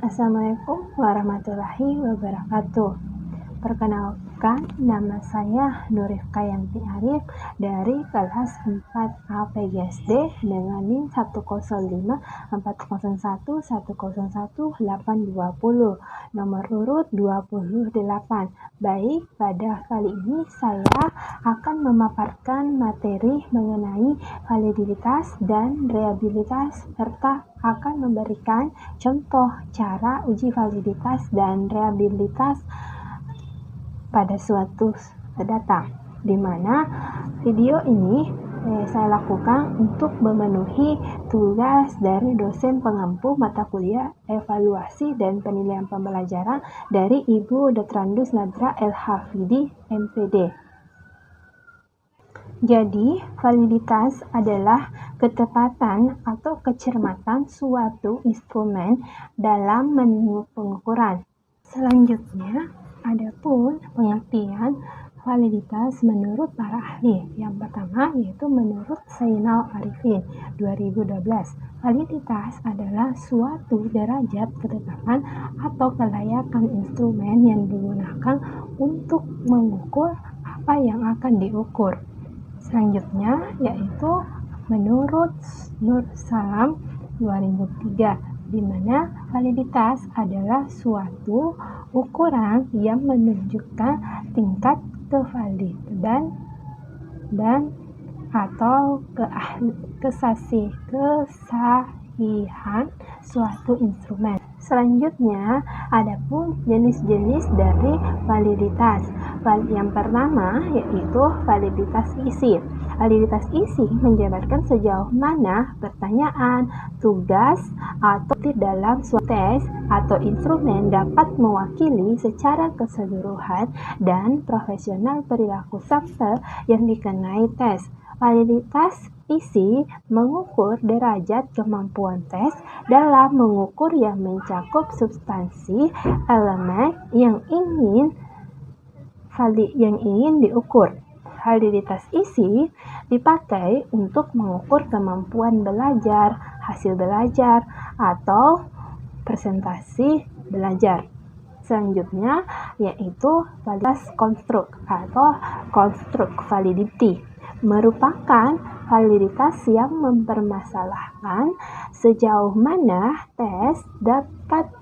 Assalamualaikum warahmatullahi wabarakatuh. Perkenalkan, nama saya Nurifka Yanti Arif dari kelas 4 APGSD dengan NIM 105401820, nomor urut 28. Baik, pada kali ini saya akan memaparkan materi mengenai validitas dan reliabilitas serta akan memberikan contoh cara uji validitas dan reliabilitas pada suatu data, di mana video ini saya lakukan untuk memenuhi tugas dari dosen pengampu mata kuliah evaluasi dan penilaian pembelajaran dari Ibu Dr. Nadra El-Hafidi, MPD. Jadi, validitas adalah ketepatan atau kecermatan suatu instrumen dalam pengukuran. Selanjutnya, adapun pengertian validitas menurut para ahli. Yang pertama yaitu menurut Zainal Arifin 2012. Validitas adalah suatu derajat ketetapan atau kelayakan instrumen yang digunakan untuk mengukur apa yang akan diukur. Selanjutnya yaitu menurut Nur Salam 2003, di mana validitas adalah suatu ukuran yang menunjukkan tingkat kevalidan dan atau kesahihan suatu instrumen. Selanjutnya, adapun jenis-jenis dari validitas. Yang pertama yaitu validitas isi. Validitas isi menjabarkan sejauh mana pertanyaan, tugas, atau dalam suatu tes atau instrumen dapat mewakili secara keseluruhan dan profesional perilaku subjek yang dikenai tes. Validitas isi mengukur derajat kemampuan tes dalam mengukur yang mencakup substansi elemen yang ingin diukur. Validitas isi dipakai untuk mengukur kemampuan belajar, hasil belajar, atau presentasi belajar. Selanjutnya yaitu validitas konstruk atau construct validity, merupakan validitas yang mempermasalahkan sejauh mana tes dapat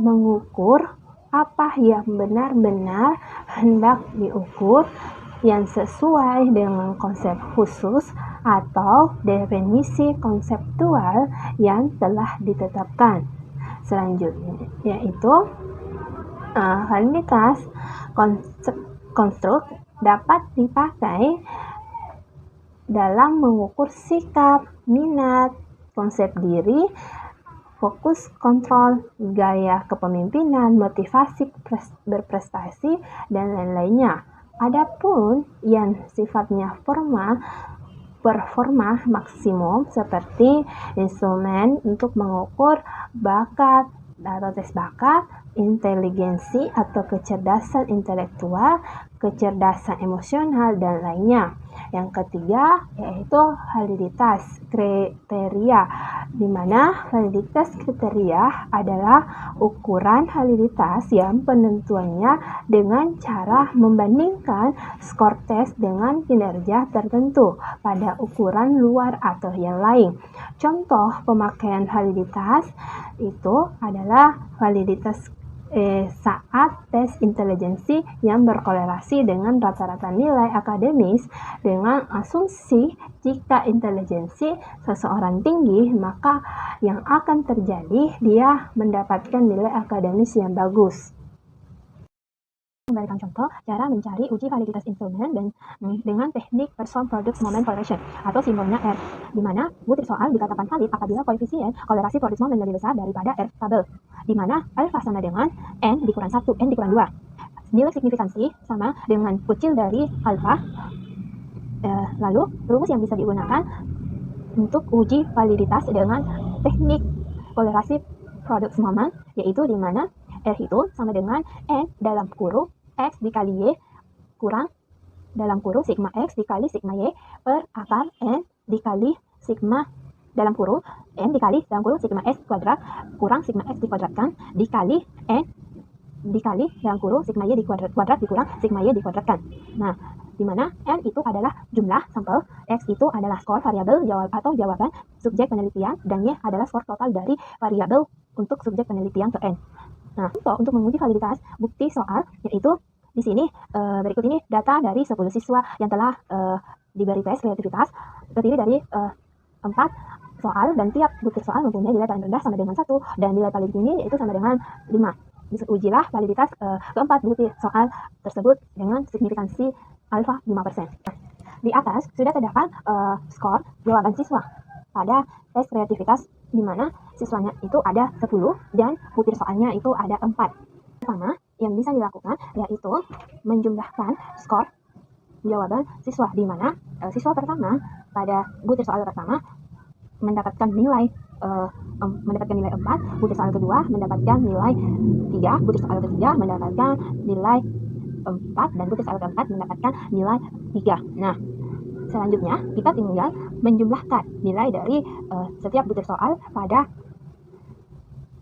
mengukur apa yang benar-benar hendak diukur yang sesuai dengan konsep khusus atau definisi konseptual yang telah ditetapkan. Selanjutnya yaitu validitas konstruk dapat dipakai dalam mengukur sikap, minat, konsep diri, fokus kontrol, gaya kepemimpinan, motivasi berprestasi, dan lain-lainnya. Adapun yang sifatnya performa maksimum seperti instrumen untuk mengukur bakat atau tes bakat, inteligensi atau kecerdasan intelektual, kecerdasan emosional, dan lainnya. Yang ketiga yaitu validitas kriteria, di mana validitas kriteria adalah ukuran validitas yang penentuannya dengan cara membandingkan skor tes dengan kinerja tertentu pada ukuran luar atau yang lain. Contoh pemakaian validitas itu adalah validitas saat tes intelijensi yang berkorelasi dengan rata-rata nilai akademis dengan asumsi jika intelijensi seseorang tinggi, maka yang akan terjadi dia mendapatkan nilai akademis yang bagus. Memberikan contoh cara mencari uji validitas instrumen dengan teknik Person Product Moment Correlation atau simbolnya R, di mana butir soal dikatakan valid apabila koefisien kolerasi product moment lebih besar daripada R tabel, di mana alfa sama dengan N dikurang 1, N dikurang 2. Nilai signifikansi sama dengan kucil dari alfa. Lalu rumus yang bisa digunakan untuk uji validitas dengan teknik kolerasi product moment yaitu di mana R itu sama dengan N dalam kurung X dikali Y kurang dalam kurung sigma X dikali sigma Y per akar N dikali sigma dalam kurung N dikali dalam kurung sigma S kuadrat kurang sigma X dikuadratkan dikali N dikali dalam kurung sigma Y kuadrat dikurang sigma Y dikuadratkan. Nah, di mana N itu adalah jumlah sampel, X itu adalah skor variabel jawaban subjek penelitian, dan Y adalah skor total dari variabel untuk subjek penelitian ke N. Nah, untuk menguji validitas bukti soal, yaitu di sini berikut ini data dari 10 siswa yang telah diberi tes kreativitas, terdiri dari 4 soal, dan tiap bukti soal mempunyai nilai paling rendah sama dengan 1 dan nilai paling tinggi yaitu sama dengan 5. Ujilah validitas keempat bukti soal tersebut dengan signifikansi alfa 5%. Di atas sudah terdapat skor jawaban siswa pada tes kreativitas, di mana siswanya itu ada 10 dan butir soalnya itu ada 4. Pertama yang bisa dilakukan yaitu menjumlahkan skor jawaban siswa, di mana siswa pertama pada butir soal pertama mendapatkan nilai 4, butir soal kedua mendapatkan nilai 3, butir soal ketiga mendapatkan nilai 4, dan butir soal keempat mendapatkan nilai 3. Nah, selanjutnya kita tinggal menjumlahkan nilai dari setiap butir soal pada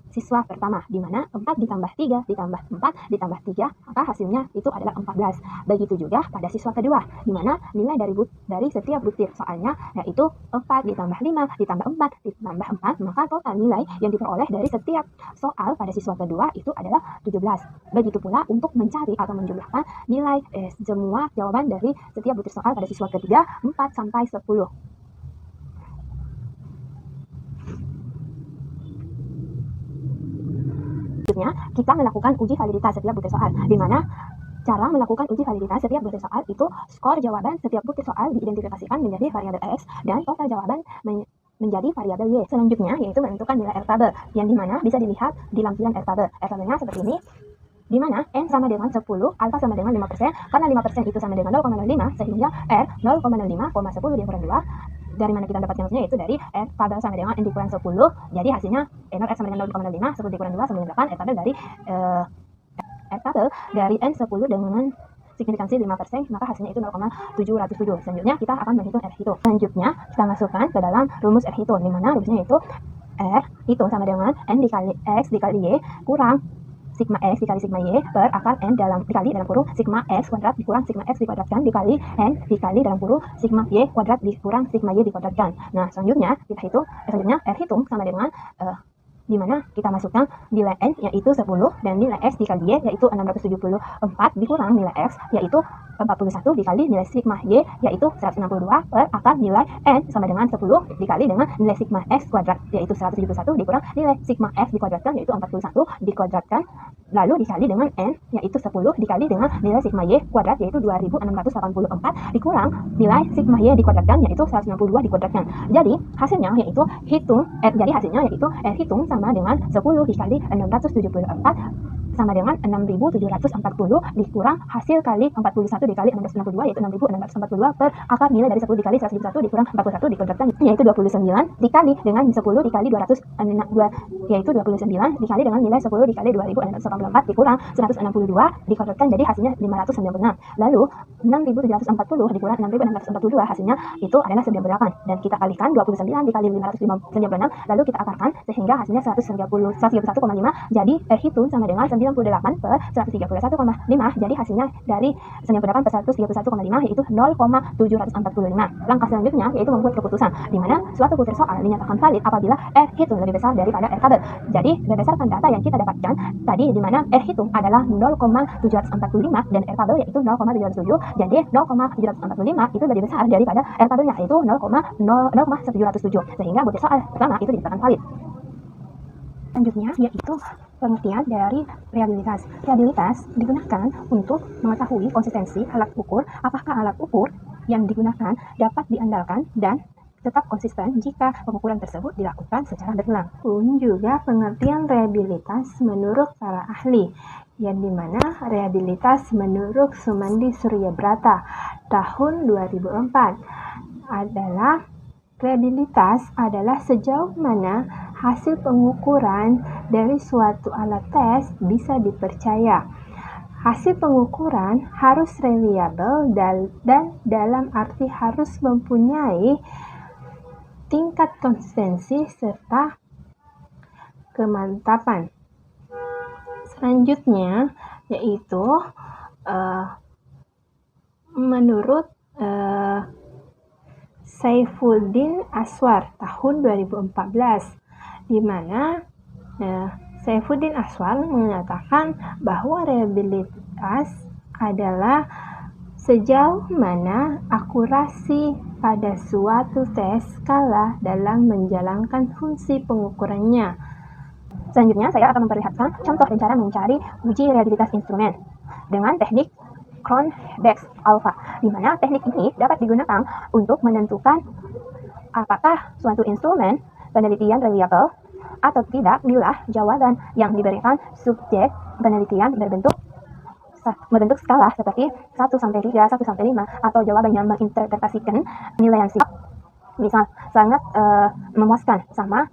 siswa pertama, di mana 4 ditambah 3 ditambah 4 ditambah 3, maka hasilnya itu adalah 14. Begitu juga pada siswa kedua, di mana nilai dari setiap butir soalnya yaitu 4 ditambah 5 ditambah 4 ditambah 4, maka total nilai yang diperoleh dari setiap soal pada siswa kedua itu adalah 17. Begitu pula untuk mencari atau menjumlahkan nilai semua jawaban dari setiap butir soal pada siswa ketiga 4 sampai 10. Selanjutnya, kita melakukan uji validitas setiap butir soal, di mana cara melakukan uji validitas setiap butir soal itu skor jawaban setiap butir soal diidentifikasikan menjadi variabel X dan total jawaban menjadi variabel Y. Selanjutnya yaitu menentukan nilai R tabel, yang dimana bisa dilihat di lampiran R tabel. R tabelnya seperti ini, di mana N sama dengan 10, alfa sama dengan 5%, karena 5% itu sama dengan 0,05, sehingga R 0,05,10 dikurang 2. Dari mana kita dapatkan hasilnya, yaitu dari R tabel sama dengan N dikurang 10. Jadi hasilnya R sama dengan 0,05, 10 dikurang 2 sama dengan 8. R tabel dari N 10 dengan signifikansi 5%, maka hasilnya itu 0,707. Selanjutnya kita akan menghitung R hitung. Selanjutnya kita masukkan ke dalam rumus R hitung, di mana rumusnya itu R hitung sama dengan N dikali X dikali Y kurang sigma X dikali sigma Y per akar N dikali dalam kurung sigma X kuadrat dikurang sigma X dikuadratkan dikali N dikali dalam kurung sigma Y kuadrat dikurang sigma Y dikuadratkan. Nah, selanjutnya kita hitung, R hitung sama dengan di mana kita masukkan nilai N yaitu 10 dan nilai X dikali Y yaitu 674 dikurang nilai X yaitu 41 dikali nilai sigma Y yaitu 162 per akar nilai N sama dengan 10 dikali dengan nilai sigma X kuadrat yaitu 171 dikurang nilai sigma X dikuadratkan yaitu 41 dikuadratkan lalu dikali dengan N yaitu 10 dikali dengan nilai sigma Y kuadrat yaitu 2684 dikurang nilai sigma Y dikuadratkan yaitu 162 dikuadratkan. Jadi hasilnya yaitu R hitung sama dengan 10 dikali 674 sama dengan 6.740 dikurang hasil kali 41 dikali 662 yaitu 6.642 per akar nilai dari 10 dikali 101 dikurang 41 dikuadratkan yaitu 29 dikali dengan 10 dikali 200 yaitu 29 dikali dengan nilai 10 dikali 2.684 dikurang 162 dikuadratkan, jadi hasilnya 596. Lalu 6.740 dikurang 6.642 hasilnya itu adalah 98 dan kita kalikan 29 dikali 596 lalu kita akarkan sehingga hasilnya 131,5, jadi R hitung sama dengan 98 per 131,5, jadi hasilnya dari 98 per 131,5 yaitu 0,745. Langkah selanjutnya yaitu membuat keputusan, di mana suatu butir soal dinyatakan valid apabila R hitung lebih besar daripada R tabel. Jadi berdasarkan data yang kita dapatkan tadi, di mana R hitung adalah 0,745 dan R tabel yaitu 0,707, jadi 0,745 itu lebih besar daripada R tabelnya yaitu 0,707, sehingga butir soal pertama itu dinyatakan valid. Selanjutnya yaitu pengertian dari reliabilitas. Reliabilitas digunakan untuk mengetahui konsistensi alat ukur, apakah alat ukur yang digunakan dapat diandalkan dan tetap konsisten jika pengukuran tersebut dilakukan secara berulang. Pun juga pengertian reliabilitas menurut para ahli, yang dimana reliabilitas menurut Sumandi Suryabrata tahun 2004 adalah reliabilitas adalah sejauh mana hasil pengukuran dari suatu alat tes bisa dipercaya. Hasil pengukuran harus reliable dan dalam arti harus mempunyai tingkat konsistensi serta kemantapan. Selanjutnya yaitu menurut Saifuddin Aswar tahun 2014, di mana Saifuddin Aswar mengatakan bahwa reliabilitas adalah sejauh mana akurasi pada suatu tes skala dalam menjalankan fungsi pengukurannya. Selanjutnya, saya akan memperlihatkan contoh dan cara mencari uji reliabilitas instrumen dengan teknik Cronbach's Alpha, di mana teknik ini dapat digunakan untuk menentukan apakah suatu instrumen penelitian reliable atau tidak bila jawaban yang diberikan subjek penelitian berbentuk skala seperti 1 sampai 3, 1 sampai 5, atau jawaban yang menginterpretasikan penilaian sikap. Misal sangat memuaskan sama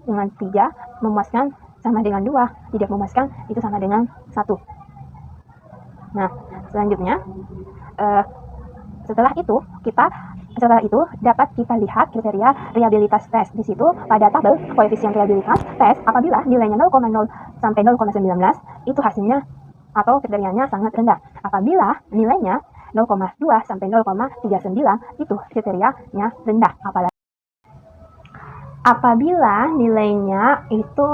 dengan 3, memuaskan sama dengan 2, tidak memuaskan itu sama dengan 1. Nah, selanjutnya setelah itu dapat kita lihat kriteria reliabilitas tes. Di situ pada tabel koefisien reliabilitas tes, apabila nilainya 0,0 sampai 0,19 itu hasilnya atau kriterianya sangat rendah. Apabila nilainya 0,2 sampai 0,39 itu kriterianya rendah. Apabila nilainya itu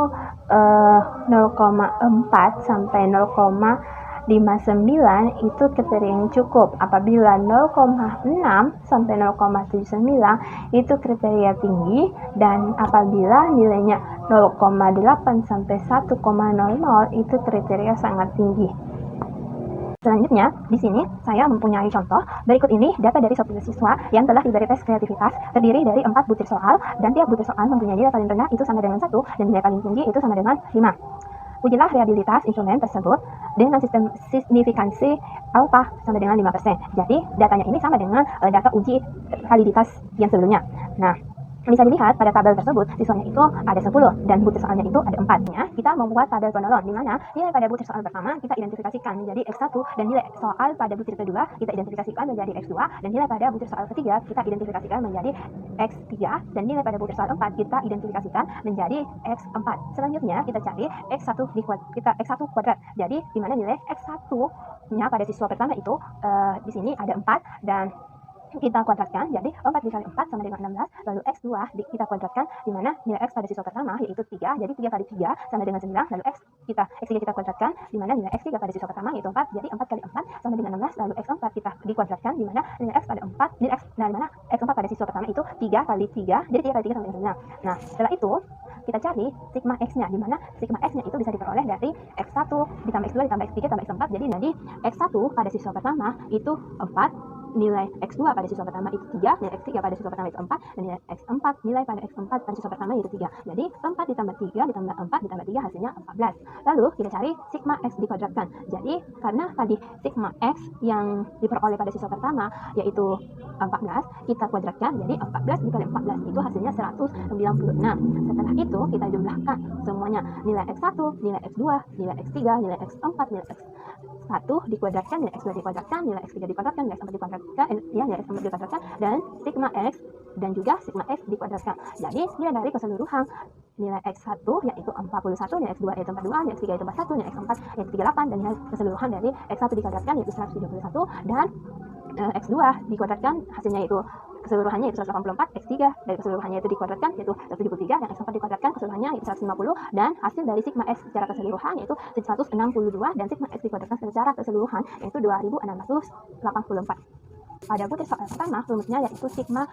0,4 sampai 0,59 itu kriteria yang cukup. Apabila 0,6 sampai 0,79 itu kriteria tinggi, dan apabila nilainya 0,8 sampai 1,00 itu kriteria sangat tinggi. Selanjutnya, di sini saya mempunyai contoh. Berikut ini data dari 10 siswa yang telah diberi tes kreativitas, terdiri dari 4 butir soal, dan tiap butir soal mempunyai nilai paling rendah itu sama dengan 1, dan nilai paling tinggi itu sama dengan 5. Ujilah reliabilitas instrumen tersebut dengan sistem signifikansi alfa sama dengan 5%. Jadi, datanya ini sama dengan data uji validitas yang sebelumnya. Nah, bisa dilihat pada tabel tersebut, siswanya itu ada 10 dan butir soalnya itu ada 4. Kita membuat tabel penolong, di mana nilai pada butir soal pertama kita identifikasikan menjadi X1, dan nilai soal pada butir kedua kita identifikasikan menjadi X2, dan nilai pada butir soal ketiga kita identifikasikan menjadi X3, dan nilai pada butir soal 4 kita identifikasikan menjadi X4. Selanjutnya kita cari X1 kuadrat. Jadi di mana nilai X1-nya pada siswa pertama itu di sini ada 4, dan kita kuadratkan, jadi 4 dikali 4 sama dengan 16, lalu X2 kita kuadratkan, di mana nilai X pada siswa pertama yaitu 3, jadi 3 kali 3 sama dengan 9, lalu X3 kita kuadratkan, di mana nilai X3 pada siswa pertama yaitu 4, jadi 4 kali 4 sama dengan 16, lalu X4 kita dikuadratkan, di mana nilai X pada 4, nilai X4 pada siswa pertama itu 3 kali 3, jadi 3 kali 3 sama dengan 9. Nah, setelah itu kita cari sigma X-nya, di mana sigma X-nya itu bisa diperoleh dari X1 ditambah X2 ditambah X3 tambah X4, jadi X1 pada siswa pertama itu 4, nilai X2 pada siswa pertama itu 3, nilai X3 pada siswa pertama itu 4, dan nilai X4 nilai pada X4 pada siswa pertama itu 3. Jadi 4 ditambah 3 ditambah 4 ditambah 3 hasilnya 14. Lalu kita cari sigma X dikuadratkan. Jadi karena tadi sigma X yang diperoleh pada siswa pertama yaitu 14, kita kuadratkan, jadi 14 dikali 14 itu hasilnya 196. Setelah itu kita jumlahkan semuanya, nilai X1, nilai X2, nilai X3, nilai X4, nilai X1 dikuadratkan, nilai X2 dikuadratkan, nilai X3 dikuadratkan, nilai X4 dikuadratkan, nilai X4 dikuadratkan, dan sigma X dan juga sigma X dikuadratkan. Jadi nilai dari keseluruhan nilai X1 yaitu 41, nilai X2 yaitu 42, nilai X3 yaitu 41, nilai X4 yaitu 38, dan nilai keseluruhan dari X1 dikuadratkan yaitu 171, dan X2 dikuadratkan hasilnya yaitu keseluruhannya yaitu 184, X3 dari keseluruhannya itu dikuadratkan yaitu 173, dan X4 dikuadratkan keseluruhannya yaitu 150, dan hasil dari sigma X secara keseluruhan yaitu 162, dan sigma X dikuadratkan secara keseluruhan yaitu 2684. Pada butir soal pertama, rumusnya yaitu sigma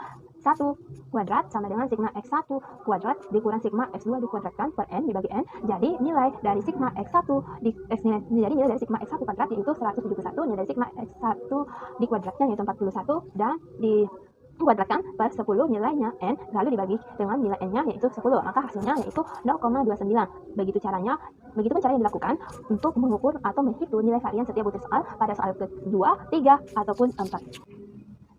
1 kuadrat sama dengan sigma X1 kuadrat dikurang sigma X2 dikuadratkan per N dibagi N. Jadi nilai dari sigma X1 nilai dari sigma X1 kuadrat yaitu 171, nilai sigma X1 dikuadratkan yaitu 41, dan dikuadratkan per 10 nilainya N, lalu dibagi dengan nilai N-nya yaitu 10, maka hasilnya yaitu 0,29. Begitu pun cara yang dilakukan untuk mengukur atau menghitung nilai varian setiap butir soal pada soal kedua, 3, ataupun 4.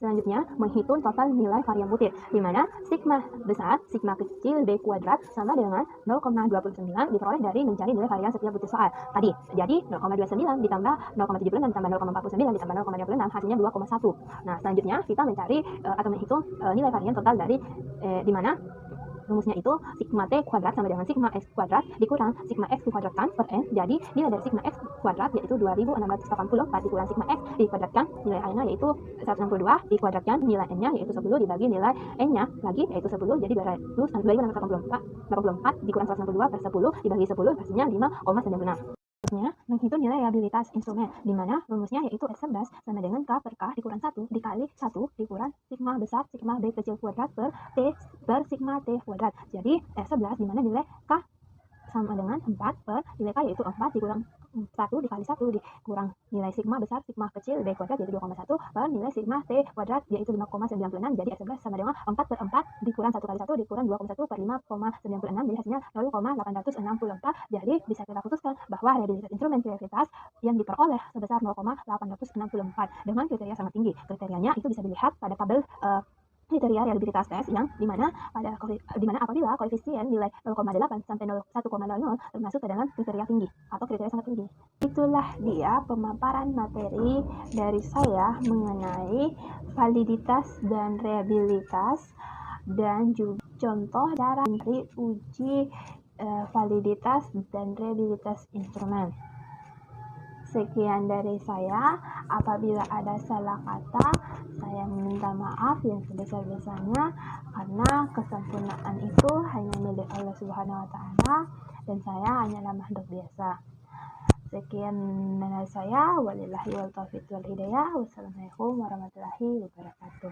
Selanjutnya, menghitung total nilai varian butir, di mana sigma besar, sigma kecil B kuadrat sama dengan 0,29 diperoleh dari mencari nilai varian setiap butir soal. Tadi, jadi 0,29 ditambah 0,76 ditambah 0,49 ditambah 0,56 hasilnya 2,1. Nah, selanjutnya kita mencari atau menghitung nilai varian total dari di mana rumusnya itu sigma t kuadrat sama dengan sigma x kuadrat dikurang sigma x dikuadratkan per n. Jadi nilai dari sigma x kuadrat yaitu 2680 dikurang sigma x dikuadratkan nilai a-nya yaitu 162 dikuadratkan nilai n-nya yaitu 10 dibagi nilai n-nya lagi yaitu 10 jadi 2684 dikurang 162 per 10 dibagi 10 hasilnya 5,96. Selanjutnya, menghitung nilai reliabilitas instrumen, di mana rumusnya yaitu S11 sama dengan K per K dikurang 1 dikali 1 dikurang sigma besar sigma B kecil kuadrat per T per sigma T kuadrat. Jadi S11 di mana nilai K sama dengan 4 per nilai K yaitu 4 dikurang 1 dikali 1 dikurang nilai sigma besar sigma kecil B kuadrat yaitu 2,1 per nilai sigma T kuadrat yaitu 5,96. Jadi S11 sama dengan 4 per 4 dikurang 1 kali 1 dikurang 2,1 per 5,96 jadi hasilnya 0,864. Jadi bisa kita putuskan bahwa reliabilitas instrumen kreativitas yang diperoleh sebesar 0,864 dengan kriteria sangat tinggi. Kriterianya itu bisa dilihat pada tabel kriteria reliabilitas tes yang dimana apabila koefisien nilai 0,8 sampai 1,00 termasuk ke dalam kriteria tinggi atau kriteria sangat tinggi. Itulah dia pemaparan materi dari saya mengenai validitas dan reliabilitas dan juga contoh cara dari uji validitas dan reliabilitas instrumen. Sekian dari saya. Apabila ada salah kata, saya meminta maaf yang sebesar-besarnya karena kesempurnaan itu hanya milik Allah Subhanahu wa taala dan saya hanyalah makhluk biasa. Sekian dari saya. Wabillahi wal taufiq wal hidayah. Wassalamualaikum warahmatullahi wabarakatuh.